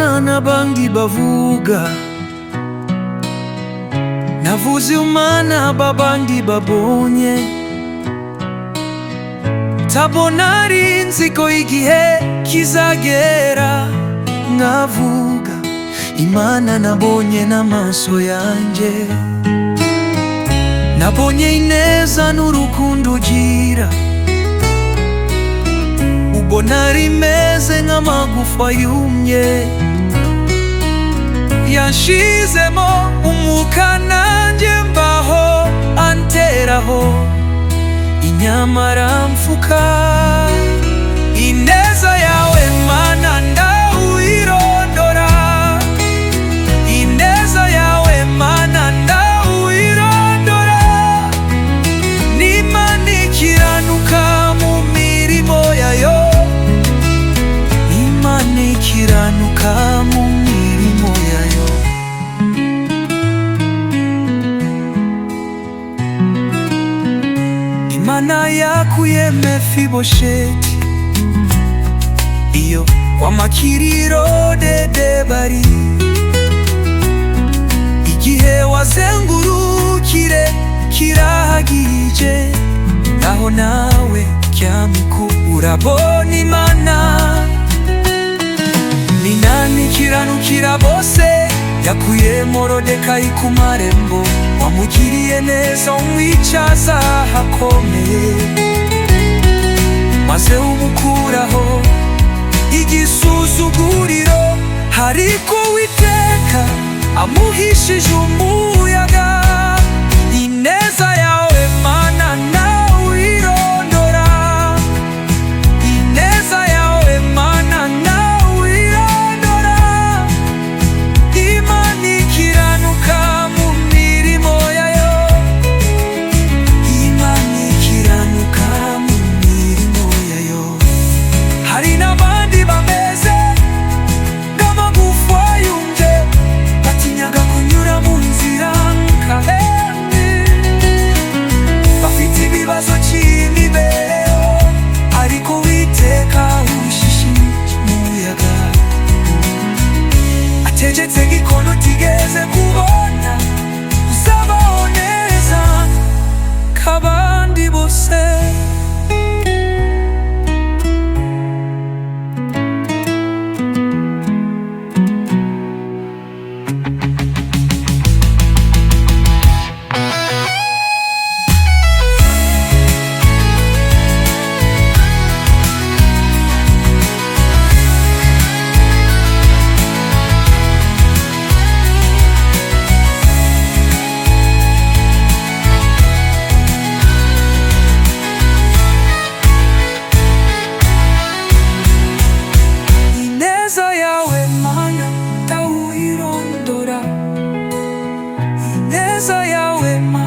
Imana n'abandi bavuga, navuze Imana babandi babonye. Ntabwo nari nzi ko igihe kizagera nkavuga Imana nabonye n'amaso yanjye. Nabonye ineza n'urukundo ugira, ubona rimeze nk'amagufa yumye. Yanshizemo umwuka nanjye mbaho, anteraho inyamara mfuka. Ineza yawe Mana ndawirondora, ineza yawe Mana ndawirondora. N'Imana ikiranuka mu mirimo yayo, Imana ikiranuka mu mirimo yayo. Imana yakuye Mefibosheti iyo kwa makiriro dedebari, igihe wazengurukire kirahagije, naho nawe kyamiku urabona Imana. Ni nani kiranukira bose, yakuye Morodekayi ku marembo, wamugiriye neza umwicaza ahakomeye, maze umukuraho igisuzuguriro. Hariko Uwiteka amuhishije umuyaga. Ineza yawe Mana ndawirondora, ineza yawe Mana ndawirondora. Imana ikiranuka mu mirimo yayo, Imana ikiranuka mu mirimo yayo. Hari n'abandi bameze nk'amagufa yumye, batinyaga kunyura mu nzira nk'abandi, bafite ibibazo cy'imibereho, ariko Uwiteka ushishije umuyaga, ategetse igikono utigeze kubona, uzabaho neza nk'abandi bose. Ineza yawe Mana ndawirondora, ineza yawe Mana